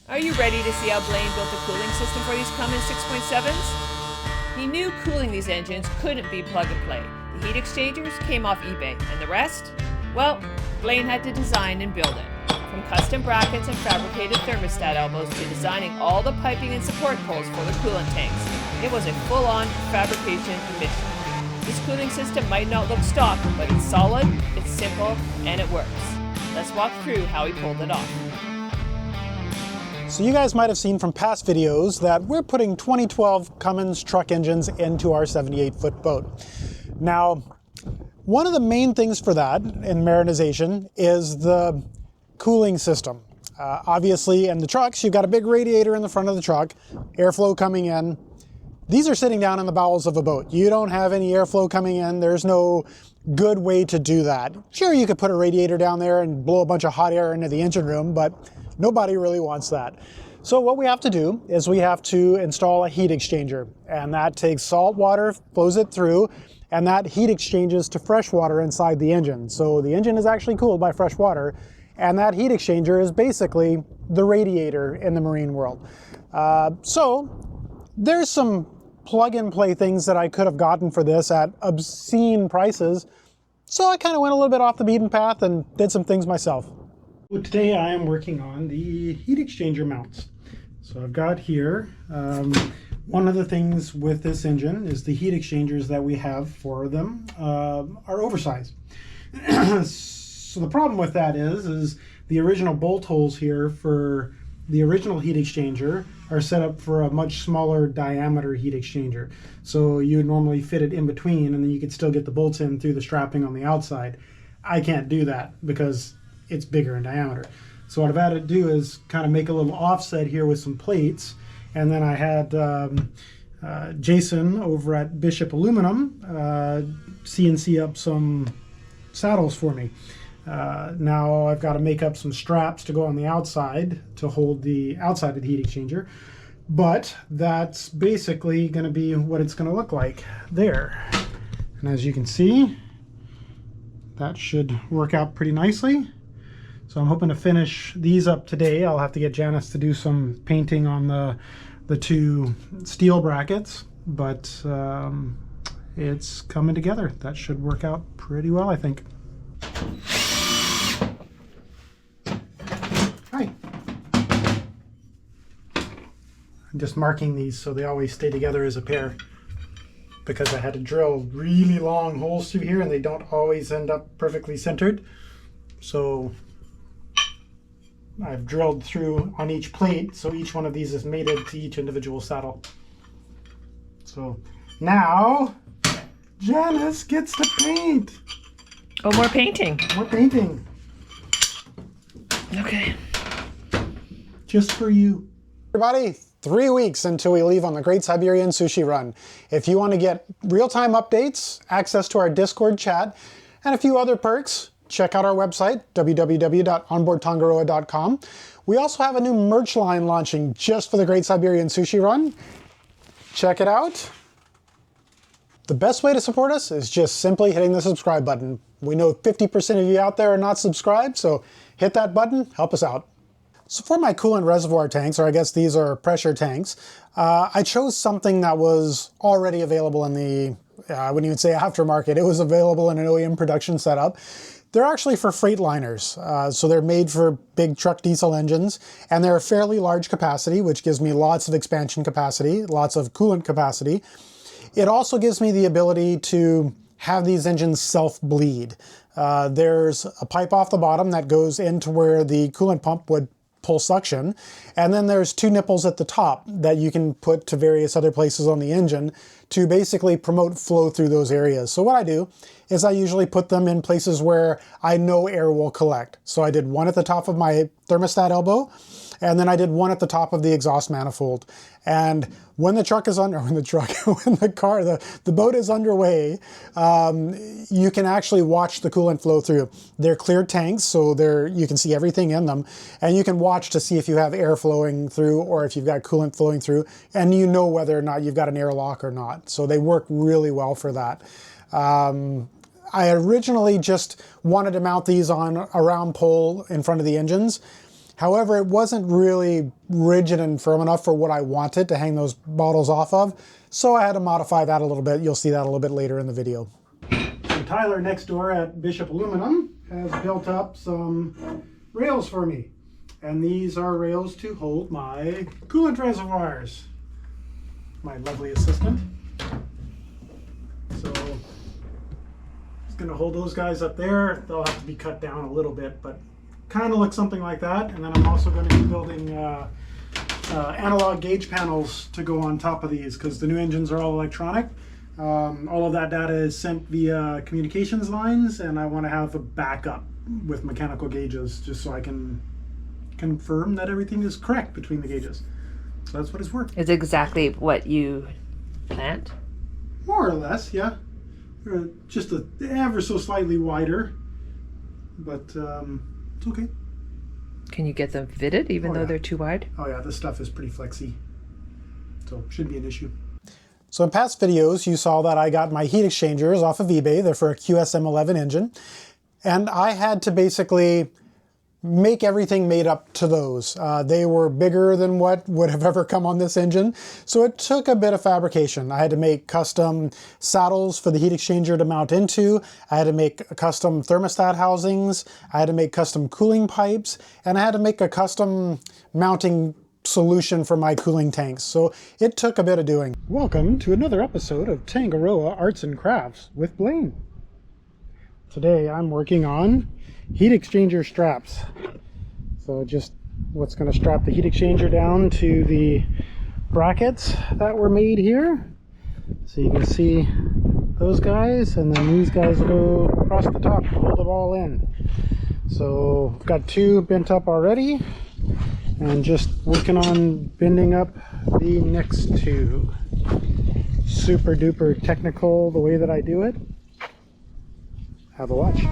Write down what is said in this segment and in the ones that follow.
Are you ready to see how Blaine built a cooling system for these Cummins 6.7s? He knew cooling these engines couldn't be plug and play. The heat exchangers came off eBay, and the rest? Well, Blaine had to design and build it. From custom brackets and fabricated thermostat elbows to designing all the piping and support poles for the coolant tanks. It was a full-on fabrication mission. This cooling system might not look stock, but it's solid, it's simple, and it works. Let's walk through how he pulled it off. So you guys might have seen from past videos that we're putting 2012 Cummins truck engines into our 78-foot boat. Now, one of the main things for that in marinization is the cooling system. Obviously, in the trucks, you've got a big radiator in the front of the truck, airflow coming in. These are sitting down in the bowels of a boat. You don't have any airflow coming in. There's no good way to do that. Sure, you could put a radiator down there and blow a bunch of hot air into the engine room, but nobody really wants that. So what we have to do is we have to install a heat exchanger, and that takes salt water, flows it through, and that heat exchanges to fresh water inside the engine. So the engine is actually cooled by fresh water, and that heat exchanger is basically the radiator in the marine world. So there's some plug-and-play things that I could have gotten for this at obscene prices. So I kind of went a little bit off the beaten path and did some things myself. Well, today I am working on the heat exchanger mounts. So I've got here, one of the things with this engine is the heat exchangers that we have for them are oversized. So the problem with that is the original bolt holes here for the original heat exchanger are set up for a much smaller diameter heat exchanger. So you would normally fit it in between and then you could still get the bolts in through the strapping on the outside. I can't do that because it's bigger in diameter. So what I've had to do is kind of make a little offset here with some plates. And then I had Jason over at Bishop Aluminum CNC up some saddles for me. Now I've got to make up some straps to go on the outside to hold the outside of the heat exchanger. But that's basically going to be what it's going to look like there. And as you can see, that should work out pretty nicely. So I'm hoping to finish these up today. I'll have to get Janice to do some painting on the two steel brackets, but it's coming together. That should work out pretty well, I think. Hi. I'm just marking these so they always stay together as a pair, because I had to drill really long holes through here and they don't always end up perfectly centered. So I've drilled through on each plate, so each one of these is mated to each individual saddle. So now Janice gets to paint. Oh, more painting. More painting. Okay. Just for you. Everybody, 3 weeks until we leave on the Great Siberian Sushi Run. If you want to get real-time updates, access to our Discord chat, and a few other perks, check out our website, www.onboardtangaroa.com. We also have a new merch line launching just for the Great Siberian Sushi Run. Check it out. The best way to support us is just simply hitting the subscribe button. We know 50% of you out there are not subscribed, so hit that button, help us out. So for my coolant reservoir tanks, or I guess these are pressure tanks, I chose something that was already available in the, I wouldn't even say aftermarket, it was available in an OEM production setup. They're actually for Freightliners, so they're made for big truck diesel engines, and they're a fairly large capacity, which gives me lots of expansion capacity, lots of coolant capacity. It also gives me the ability to have these engines self-bleed. There's a pipe off the bottom that goes into where the coolant pump would pull suction, and then there's two nipples at the top that you can put to various other places on the engine to basically promote flow through those areas. So what I do is I usually put them in places where I know air will collect. So I did one at the top of my thermostat elbow, and then I did one at the top of the exhaust manifold. And when the truck is under, when the boat is underway, you can actually watch the coolant flow through. They're clear tanks, so you can see everything in them, and you can watch to see if you have air flowing through or if you've got coolant flowing through, and you know whether or not you've got an airlock or not. So they work really well for that. I originally just wanted to mount these on a round pole in front of the engines. However, it wasn't really rigid and firm enough for what I wanted to hang those bottles off of, so I had to modify that a little bit. You'll see that a little bit later in the video. So Tyler next door at Bishop Aluminum has built up some rails for me. And these are rails to hold my coolant reservoirs. My lovely assistant. So it's going to hold those guys up there. They'll have to be cut down a little bit, but kind of looks something like that. And then I'm also going to be building analog gauge panels to go on top of these because the new engines are all electronic. All of that data is sent via communications lines, and I want to have a backup with mechanical gauges just so I can confirm that everything is correct between the gauges. So that's what it's for. It's exactly what you planned? More or less, yeah. Just ever so slightly wider, but it's okay. Can you get them fitted even though they're too wide? Oh yeah, this stuff is pretty flexy, so shouldn't be an issue. So in past videos, you saw that I got my heat exchangers off of eBay. They're for a QSM11 engine, and I had to basically make everything made up to those. They were bigger than what would have ever come on this engine, so it took a bit of fabrication. I had to make custom saddles for the heat exchanger to mount into. I had to make custom thermostat housings. I had to make custom cooling pipes, and I had to make a custom mounting solution for my cooling tanks. So it took a bit of doing. Welcome to another episode of Tangaroa Arts and Crafts with Blaine. Today I'm working on heat exchanger straps. So just what's going to strap the heat exchanger down to the brackets that were made here. So you can see those guys, and then these guys go across the top to hold it all in. So I've got two bent up already, and just working on bending up the next two. Super duper technical the way that I do it. Have a watch.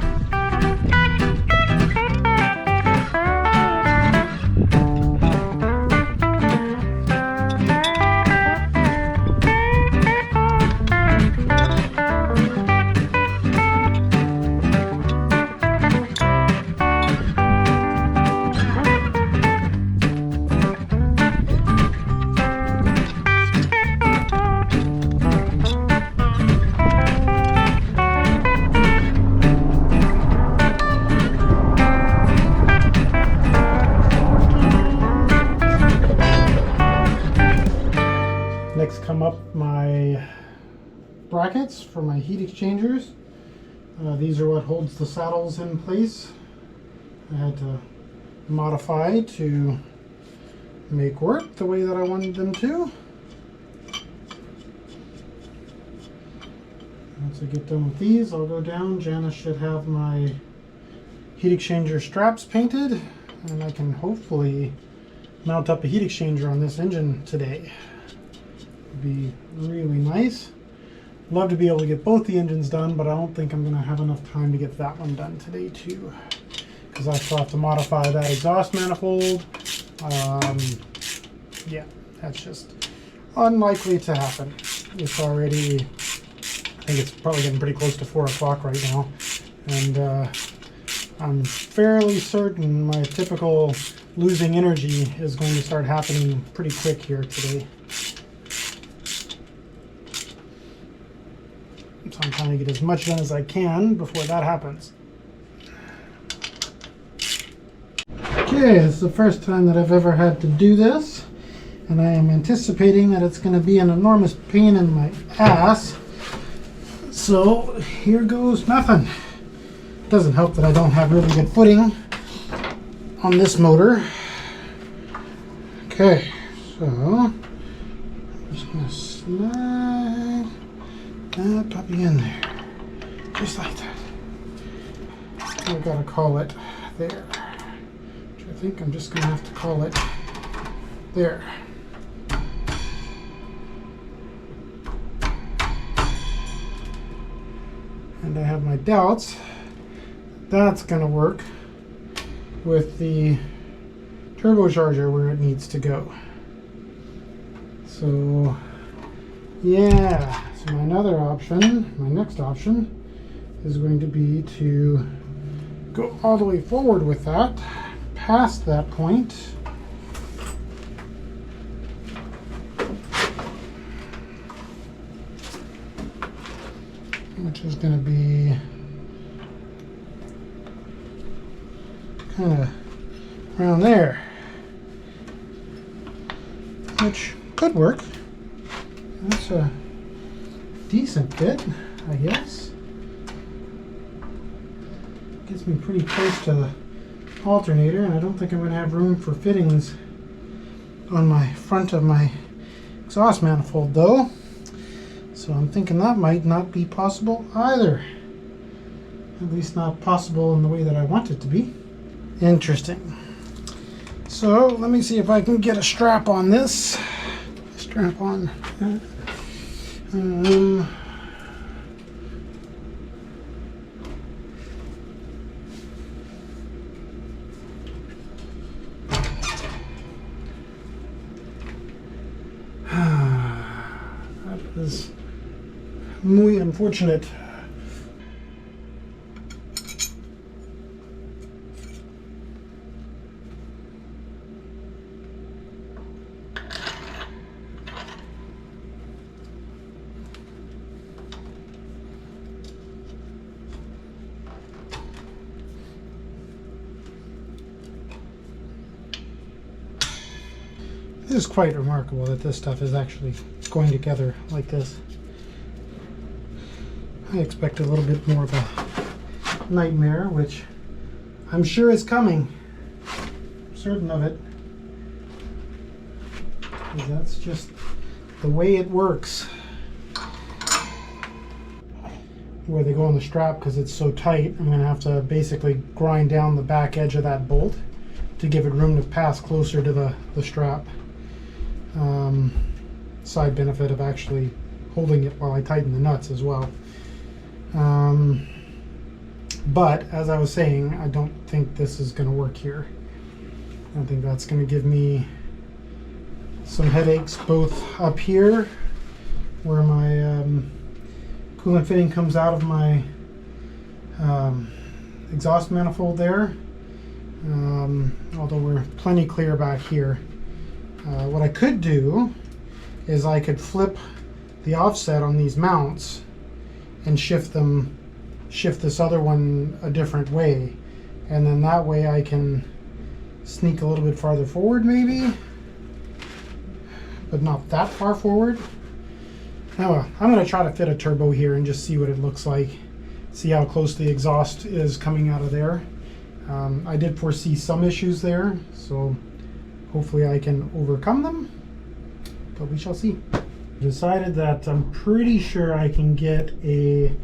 Next come up my brackets for my heat exchangers. These are what holds the saddles in place. I had to modify to make work the way that I wanted them to. Once I get done with these, I'll go down. Janice should have my heat exchanger straps painted, and I can hopefully mount up a heat exchanger on this engine today. Be really nice. Love to be able to get both the engines done, but I don't think I'm going to have enough time to get that one done today too, because I still have to modify that exhaust manifold. Yeah, that's just unlikely to happen. It's already, I think it's probably getting pretty close to 4 o'clock right now, and I'm fairly certain my typical losing energy is going to start happening pretty quick here today. So I'm trying to get as much done as I can before that happens. Okay, this is the first time that I've ever had to do this, and I am anticipating that it's going to be an enormous pain in my ass. So here goes nothing. Doesn't help that I don't have really good footing on this motor. Okay, so I'm just going to slide that puppy in there, just like that. I've got to call it there, which I think I'm just going to have to call it there. And I have my doubts that's going to work with the turbocharger where it needs to go. So yeah, so my next option is going to be to go all the way forward with that, past that point, which is going to be kind of around there, which could work. That's a decent fit, I guess. Gets me pretty close to the alternator, and I don't think I'm going to have room for fittings on my front of my exhaust manifold though. So I'm thinking that might not be possible either. At least not possible in the way that I want it to be. Interesting. So let me see if I can get a strap on this. Strap on. That is muy unfortunate. It is quite remarkable that this stuff is actually going together like this. I expect a little bit more of a nightmare, which I'm sure is coming. I'm certain of it. Because that's just the way it works. Where they go on the strap, because it's so tight, I'm going to have to basically grind down the back edge of that bolt to give it room to pass closer to the strap. Side benefit of actually holding it while I tighten the nuts as well. But as I was saying, I don't think this is going to work here. I think that's going to give me some headaches both up here where my coolant fitting comes out of my exhaust manifold there, although we're plenty clear back here. What I could do is I could flip the offset on these mounts and shift this other one a different way, and then that way I can sneak a little bit farther forward maybe, but not that far forward. Now I'm going to try to fit a turbo here and just see what it looks like, see how close the exhaust is coming out of there. I did foresee some issues there, so hopefully I can overcome them, but we shall see. Decided that I'm pretty sure I can get a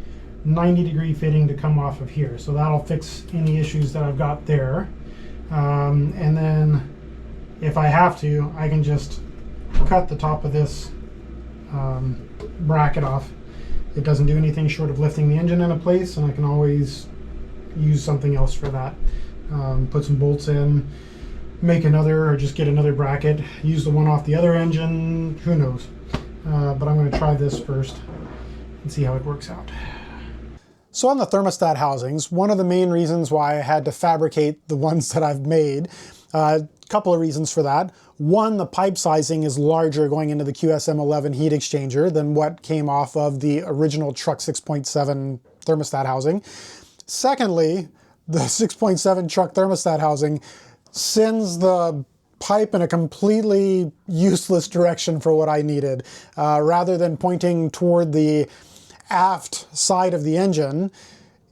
90-degree fitting to come off of here, so that'll fix any issues that I've got there. And then if I have to, I can just cut the top of this bracket off. It doesn't do anything short of lifting the engine into place, and I can always use something else for that. Put some bolts in, make another, or just get another bracket, use the one off the other engine, who knows. But I'm going to try this first and see how it works out. So on the thermostat housings, one of the main reasons why I had to fabricate the ones that I've made, a couple of reasons for that. One, the pipe sizing is larger going into the QSM11 heat exchanger than what came off of the original truck 6.7 thermostat housing. Secondly, the 6.7 truck thermostat housing sends the pipe in a completely useless direction for what I needed. Rather than pointing toward the aft side of the engine,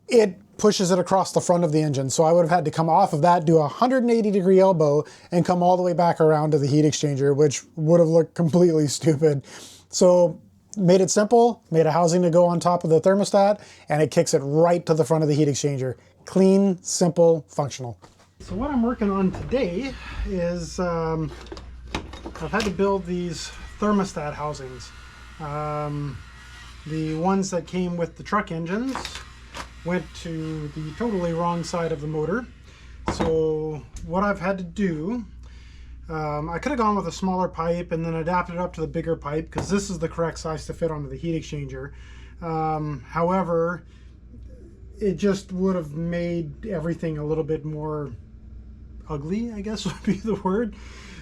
it pushes it across the front of the engine. So I would have had to come off of that, do a 180-degree elbow, and come all the way back around to the heat exchanger, which would have looked completely stupid. So made it simple, made a housing to go on top of the thermostat, and it kicks it right to the front of the heat exchanger. Clean, simple, functional. So what I'm working on today is I've had to build these thermostat housings. The ones that came with the truck engines went to the totally wrong side of the motor. So what I've had to do, I could have gone with a smaller pipe and then adapted it up to the bigger pipe, because this is the correct size to fit onto the heat exchanger. However, it just would have made everything a little bit more ugly, I guess would be the word.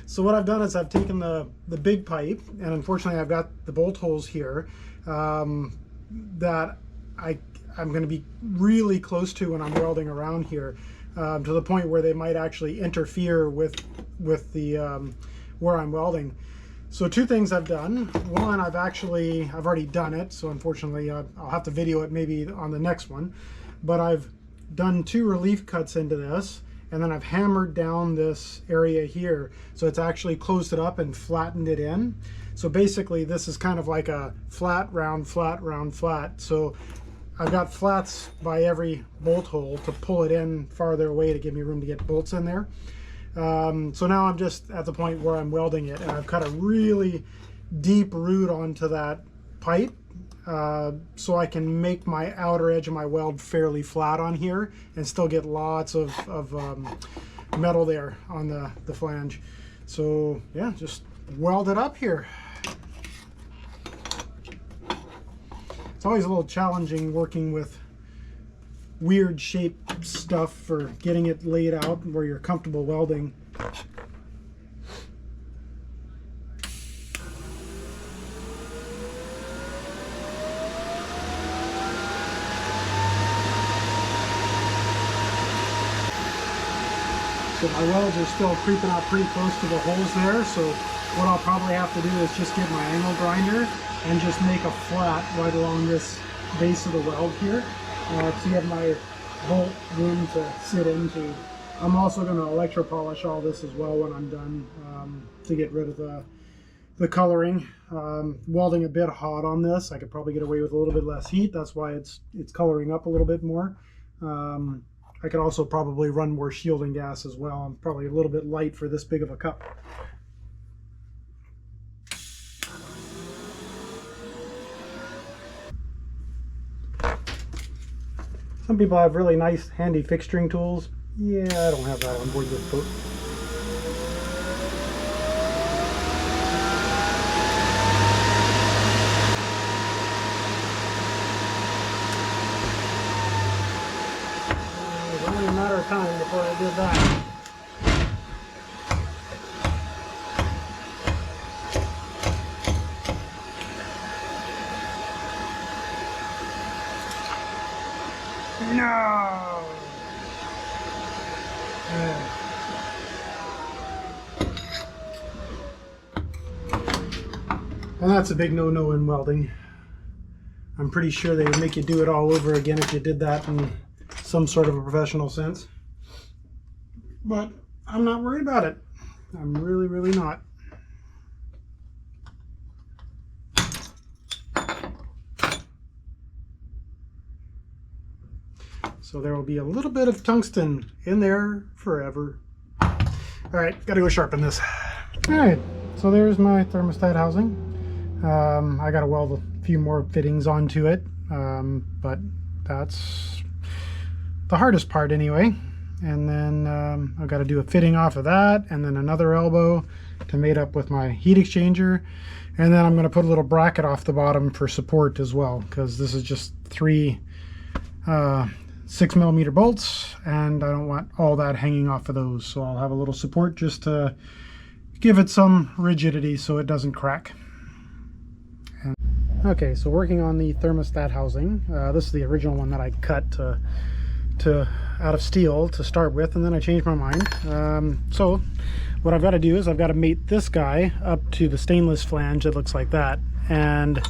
So what I've done is I've taken the big pipe, and unfortunately I've got the bolt holes here that I'm going to be really close to when I'm welding around here, to the point where they might actually interfere with the where I'm welding. So two things I've done. One, I've already done it, so unfortunately I'll have to video it maybe on the next one. But I've done 2 relief cuts into this, and then I've hammered down this area here, so it's actually closed it up and flattened it in. So basically this is kind of like a flat, round, flat, round, flat. So I've got flats by every bolt hole to pull it in farther away to give me room to get bolts in there. So now I'm just at the point where I'm welding it, and I've cut a really deep root onto that pipe, so I can make my outer edge of my weld fairly flat on here and still get lots of metal there on the flange. So yeah, just weld it up here. It's always a little challenging working with weird shaped stuff for getting it laid out where you're comfortable welding. So my welds are still creeping out pretty close to the holes there, so what I'll probably have to do is just get my angle grinder and just make a flat right along this base of the weld here, to get my bolt room to sit into. I'm also going to electropolish all this as well when I'm done, to get rid of the coloring. Welding a bit hot on this, I could probably get away with a little bit less heat. That's why it's coloring up a little bit more. I could also probably run more shielding gas as well. I'm probably a little bit light for this big of a cup. Some people have really nice handy fixturing tools. Yeah, I don't have that on board this boat. It was only a matter of time before I did that. No! Yeah. And that's a big no-no in welding. I'm pretty sure they would make you do it all over again if you did that in some sort of a professional sense. But I'm not worried about it. I'm really, really not. So there will be a little bit of tungsten in there forever. All right, gotta go sharpen this. All right, so there's my thermostat housing. I gotta weld a few more fittings onto it, but that's the hardest part anyway. And then I've got to do a fitting off of that, and then another elbow to mate up with my heat exchanger. And then I'm going to put a little bracket off the bottom for support as well, because this is just 3 6mm bolts, and I don't want all that hanging off of those. So I'll have a little support just to give it some rigidity so it doesn't crack. Okay, so working on the thermostat housing. This is the original one that I cut to out of steel to start with, and then I changed my mind. So what I've got to do is I've got to mate this guy up to the stainless flange that looks like that. And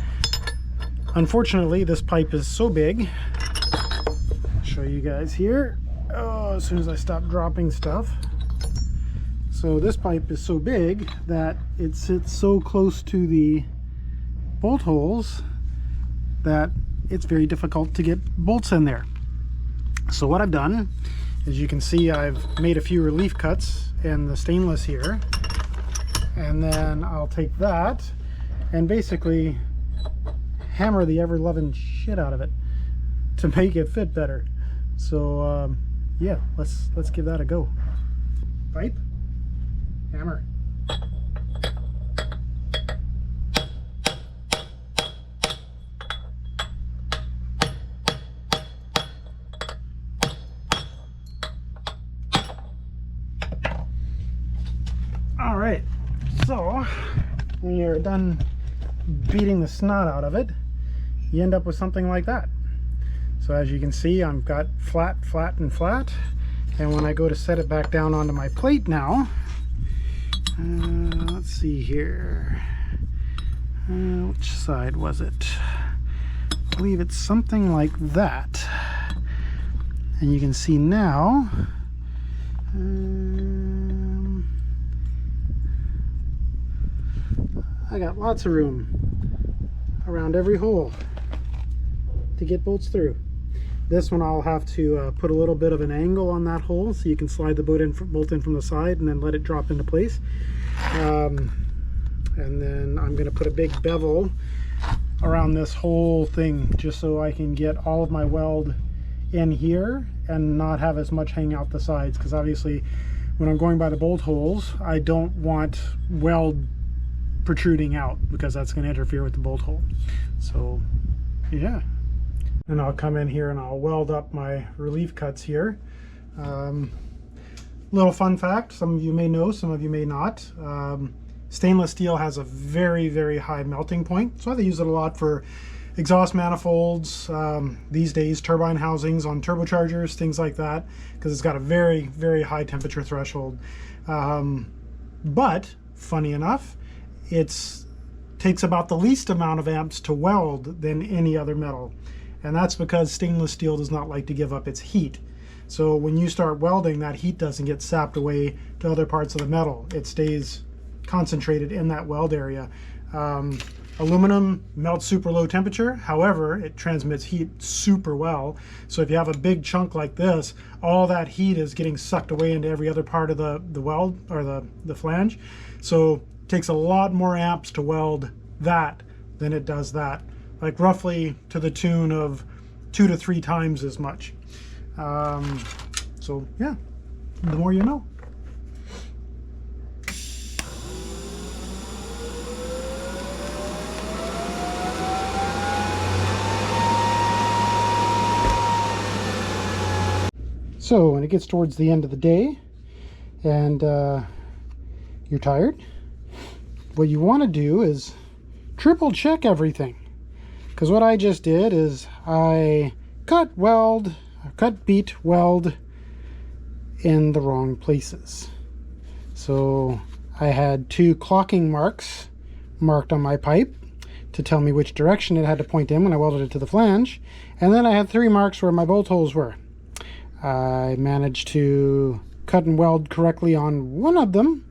unfortunately, this pipe is so big. I'll show you guys here. Oh, as soon as I stop dropping stuff. So this pipe is so big that it sits so close to the bolt holes that it's very difficult to get bolts in there. So what I've done, as you can see, I've made a few relief cuts in the stainless here, and then I'll take that and basically hammer the ever-loving shit out of it to make it fit better. So yeah, let's give that a go. Pipe, hammer. when you're done beating the snot out of it, you end up with something like that. So as you can see, I've got flat, flat, and flat. And when I go to set it back down onto my plate now, let's see here. Which side was it? I believe it's something like that. And you can see now, I got lots of room around every hole to get bolts through. This one I'll have to put a little bit of an angle on that hole so you can slide the bolt in from the side and then let it drop into place. And then I'm going to put a big bevel around this whole thing just so I can get all of my weld in here and not have as much hang out the sides, because obviously when I'm going by the bolt holes I don't want weld protruding out because that's going to interfere with the bolt hole. So yeah, and I'll come in here and I'll weld up my relief cuts here. Little fun fact, some of you may know, some of you may not. Stainless steel has a very, very high melting point, so I use it a lot for exhaust manifolds, these days turbine housings on turbochargers, things like that, because it's got a very, very high temperature threshold. But funny enough, it takes about the least amount of amps to weld than any other metal, and that's because stainless steel does not like to give up its heat. So when you start welding, that heat doesn't get sapped away to other parts of the metal. It stays concentrated in that weld area. Aluminum melts super low temperature, however it transmits heat super well. So if you have a big chunk like this, all that heat is getting sucked away into every other part of the weld or the flange. So it takes a lot more amps to weld that than it does that, like roughly to the tune of 2 to 3 times as much. So yeah, the more you know. So when it gets towards the end of the day and you're tired, what you want to do is triple check everything. Because what I just did is I cut, beat, weld in the wrong places. So I had 2 clocking marks marked on my pipe to tell me which direction it had to point in when I welded it to the flange. And then I had 3 marks where my bolt holes were. I managed to cut and weld correctly on one of them,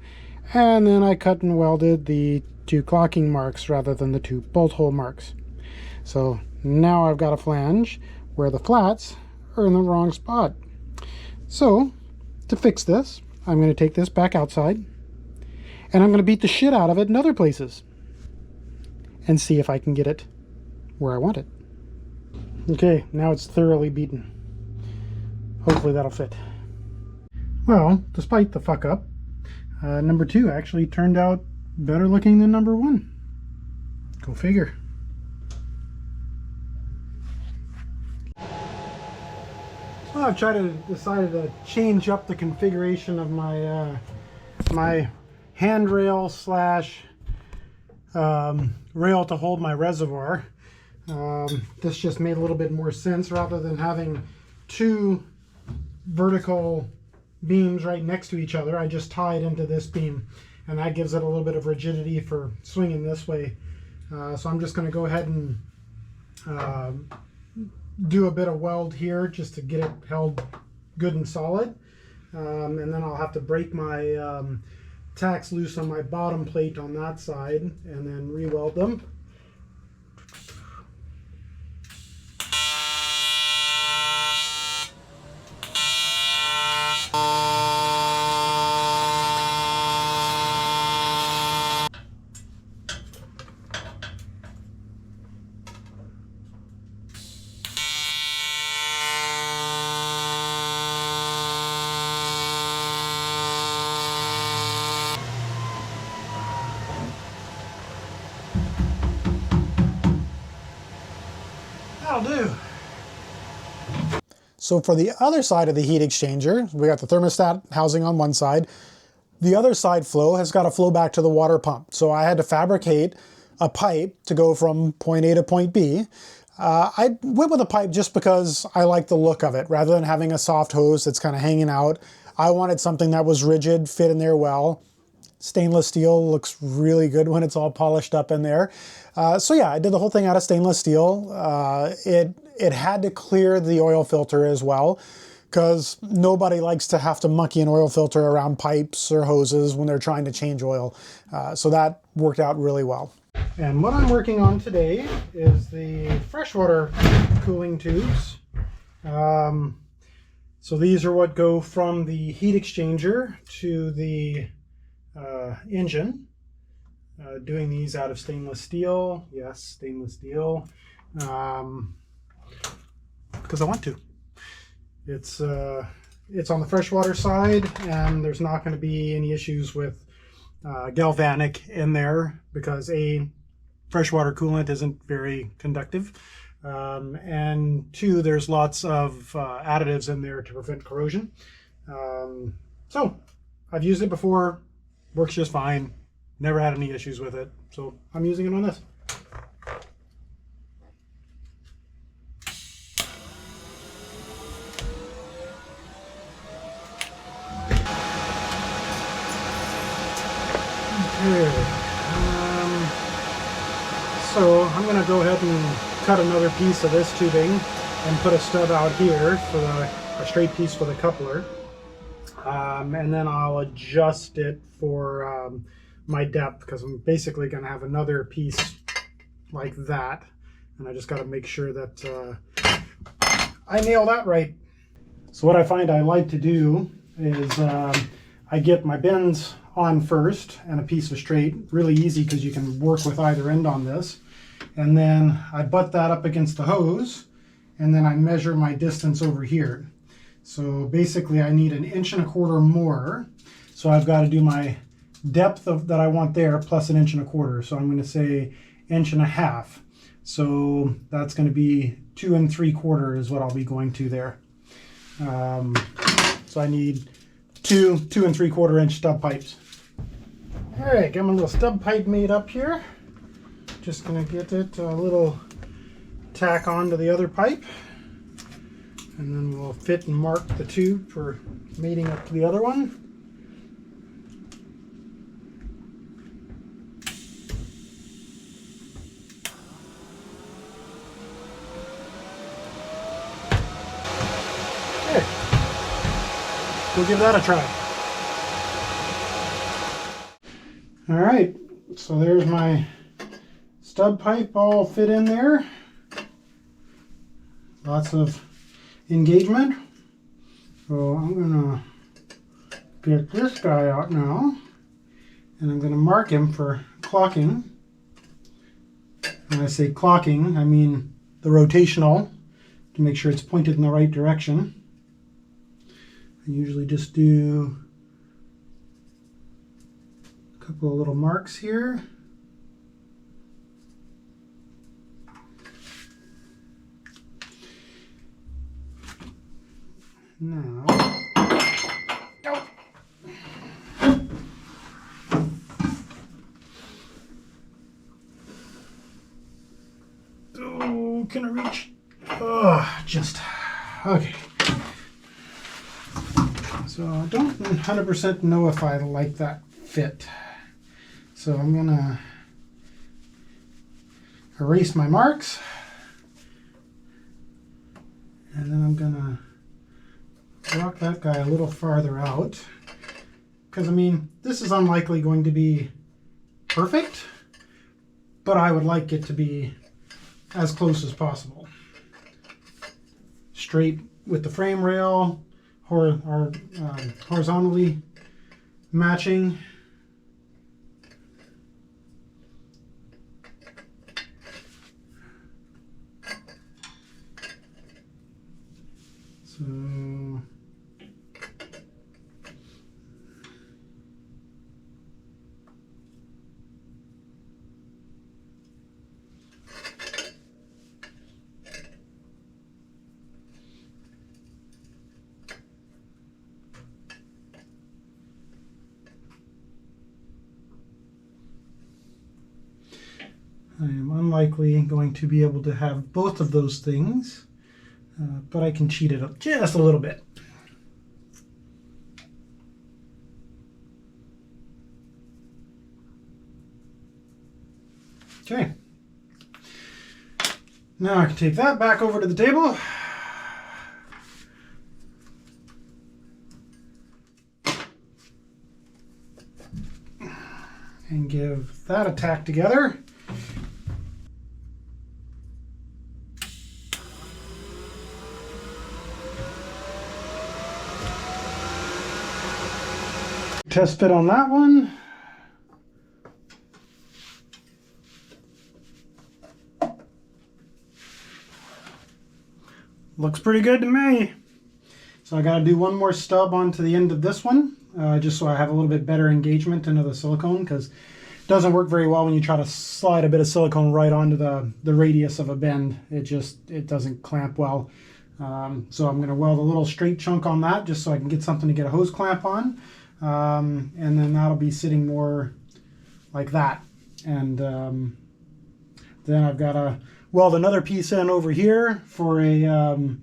and then I cut and welded the 2 clocking marks rather than the 2 bolt hole marks. So now I've got a flange where the flats are in the wrong spot. So to fix this, I'm going to take this back outside and I'm going to beat the shit out of it in other places and see if I can get it where I want it. Okay, now it's thoroughly beaten. Hopefully that'll fit. Well, despite the fuck up, number 2 actually turned out better looking than number 1. Go figure. Well, I've decided to change up the configuration of my my handrail slash rail to hold my reservoir. This just made a little bit more sense rather than having 2 vertical beams right next to each other. I just tie it into this beam, and that gives it a little bit of rigidity for swinging this way. So I'm just going to go ahead and do a bit of weld here just to get it held good and solid, and then I'll have to break my tacks loose on my bottom plate on that side and then re-weld them. That'll do. So for the other side of the heat exchanger, we got the thermostat housing on one side. The other side flow has got to flow back to the water pump. So I had to fabricate a pipe to go from point A to point B. I went with a pipe just because I like the look of it. Rather than having a soft hose that's kind of hanging out, I wanted something that was rigid, fit in there well. Stainless steel looks really good when it's all polished up in there. So yeah, I did the whole thing out of stainless steel. It had to clear the oil filter as well, because nobody likes to have to monkey an oil filter around pipes or hoses when they're trying to change oil. So that worked out really well. And what I'm working on today is the freshwater cooling tubes. So these are what go from the heat exchanger to the engine. Doing these out of stainless steel. Yes, stainless steel. Because I want to. It's on the freshwater side, and there's not going to be any issues with galvanic in there, because freshwater coolant isn't very conductive, and two, there's lots of additives in there to prevent corrosion. So I've used it before, works just fine, never had any issues with it, so I'm using it on this. Okay. So I'm going to go ahead and cut another piece of this tubing and put a stub out here for a straight piece for the coupler. And then I'll adjust it for my depth, because I'm basically going to have another piece like that. And I just got to make sure that I nail that right. So what I find I like to do is I get my bends on first and a piece of straight. Really easy because you can work with either end on this. And then I butt that up against the hose, and then I measure my distance over here. So basically I need 1.25 inches more. So I've got to do my depth that I want there plus 1.25 inches. So I'm going to say 1.5 inches. So that's going to be 2 3/4 is what I'll be going to there. So I need two 2 3/4 inch stub pipes. All right, got my little stub pipe made up here. Just gonna get it a little tack on to the other pipe, and then we'll fit and mark the tube for mating up to the other one. Okay, we'll give that a try. All right, so there's my stub pipe all fit in there. Lots of engagement. So I'm gonna get this guy out now, and I'm gonna mark him for clocking. When I say clocking, I mean the rotational, to make sure it's pointed in the right direction. I usually just do a couple of little marks here. Now, oh, can I reach? Oh, just, okay. So I don't 100% know if I like that fit. So I'm gonna erase my marks, and then I'm gonna rock that guy a little farther out, because I mean, this is unlikely going to be perfect, but I would like it to be as close as possible. Straight with the frame rail, horizontally matching. So I am unlikely going to be able to have both of those things, but I can cheat it up just a little bit. Okay. Now I can take that back over to the table. And give that a tack together. Test fit on that one. Looks pretty good to me. So I got to do one more stub onto the end of this one, just so I have a little bit better engagement into the silicone, because it doesn't work very well when you try to slide a bit of silicone right onto the radius of a bend. It doesn't clamp well. So I'm going to weld a little straight chunk on that just so I can get something to get a hose clamp on. And then that'll be sitting more like that. And then I've got to weld another piece in over here for a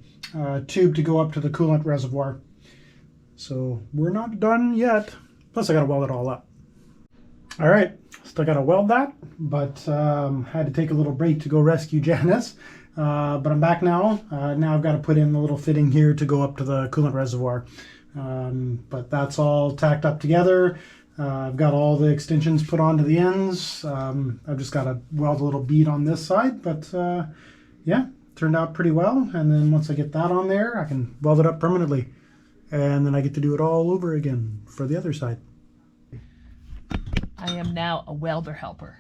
tube to go up to the coolant reservoir. So we're not done yet. Plus I got to weld it all up. All right, still got to weld that, but had to take a little break to go rescue Janice. But I'm back now. Now I've got to put in the little fitting here to go up to the coolant reservoir. But that's all tacked up together. I've got all the extensions put onto the ends. I've just got to weld a little bead on this side, but yeah, turned out pretty well. And then once I get that on there, I can weld it up permanently. And then I get to do it all over again for the other side. I am now a welder helper.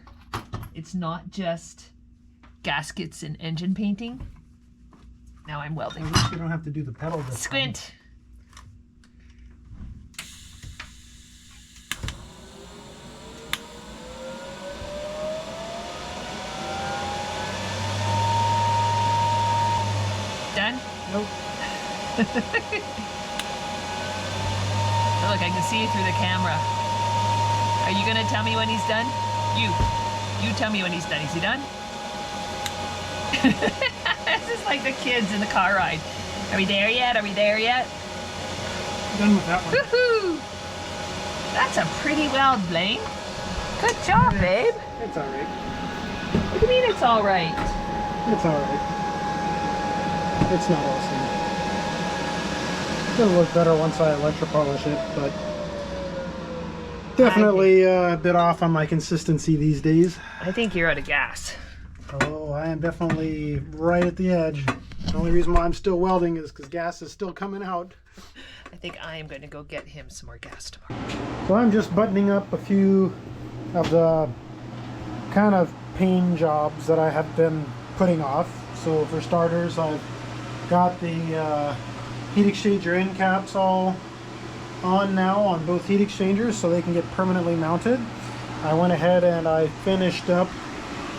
It's not just gaskets and engine painting. Now I'm welding. At least you don't have to do the pedal this Squint. time. Done? Nope. Look, I can see you through the camera. Are you gonna tell me when he's done? You tell me when he's done. Is he done? This is like the kids in the car ride. Are we there yet? Are we there yet? Done with that one. Woohoo! That's a pretty weld, Blaine. Good job, babe. It's all right. What do you mean it's all right? It's all right. It's not awesome. It's gonna look better once I electropolish it, but definitely a bit off on my consistency these days. I think you're out of gas. Oh, I am definitely right at the edge. The only reason why I'm still welding is because gas is still coming out. I think I am going to go get him some more gas tomorrow. So I'm just buttoning up a few of the kind of pain jobs that I have been putting off. So for starters, I've got the heat exchanger end caps all on now on both heat exchangers so they can get permanently mounted. I went ahead and I finished up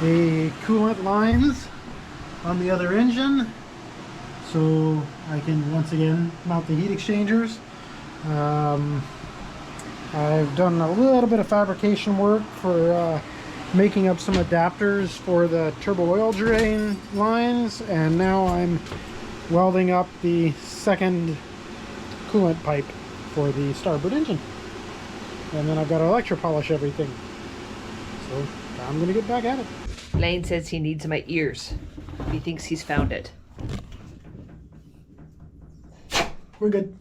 the coolant lines on the other engine so I can once again mount the heat exchangers. I've done a little bit of fabrication work for making up some adapters for the turbo oil drain lines, and now I'm welding up the second coolant pipe for the starboard engine. And then I've got to electropolish everything. So I'm going to get back at it. Blaine says he needs my ears. He thinks he's found it. We're good.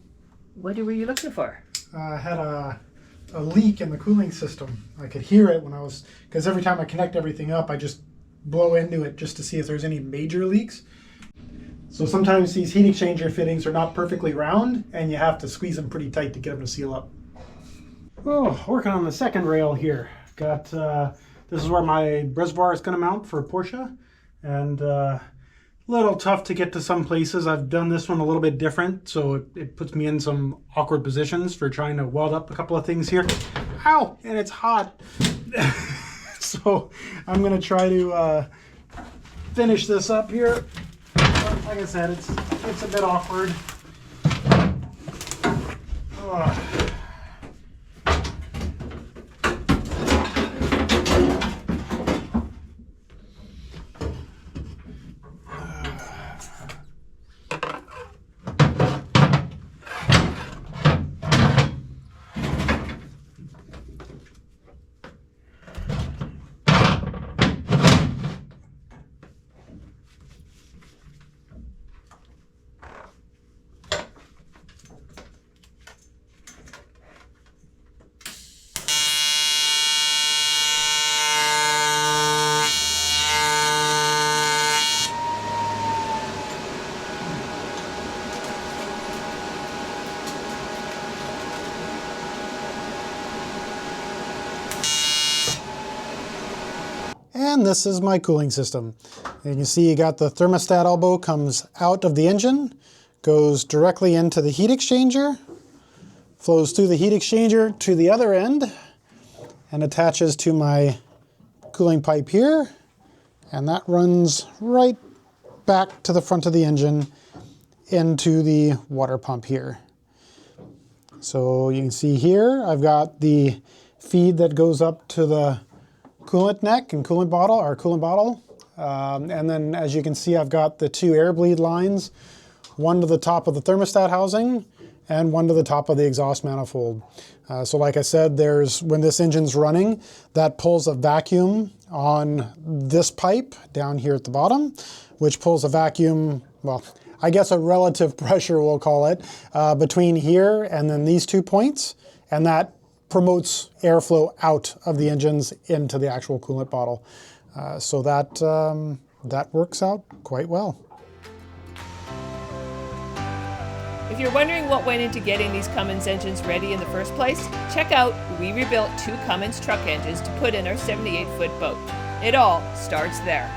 What were you looking for? I had a leak in the cooling system. I could hear it when I was, because every time I connect everything up, I just blow into it just to see if there's any major leaks. So sometimes these heat exchanger fittings are not perfectly round and you have to squeeze them pretty tight to get them to seal up. Oh, working on the second rail here. Got, this is where my reservoir is going to mount for Porsche, and a little tough to get to some places. I've done this one a little bit different, so it puts me in some awkward positions for trying to weld up a couple of things here. Ow! And it's hot. So I'm going to try to finish this up here. But like I said, it's a bit awkward. Ugh. And this is my cooling system. You can see you got the thermostat elbow comes out of the engine, goes directly into the heat exchanger, flows through the heat exchanger to the other end, and attaches to my cooling pipe here. And that runs right back to the front of the engine into the water pump here. So you can see here, I've got the feed that goes up to the coolant neck and coolant bottle, and then as you can see, I've got the two air bleed lines, one to the top of the thermostat housing and one to the top of the exhaust manifold. So like I said, when this engine's running, that pulls a vacuum on this pipe down here at the bottom, which pulls a vacuum, well, I guess a relative pressure we'll call it, between here and then these 2 points, and that promotes airflow out of the engines into the actual coolant bottle. So that works out quite well. If you're wondering what went into getting these Cummins engines ready in the first place, check out we rebuilt 2 Cummins truck engines to put in our 78-foot boat. It all starts there.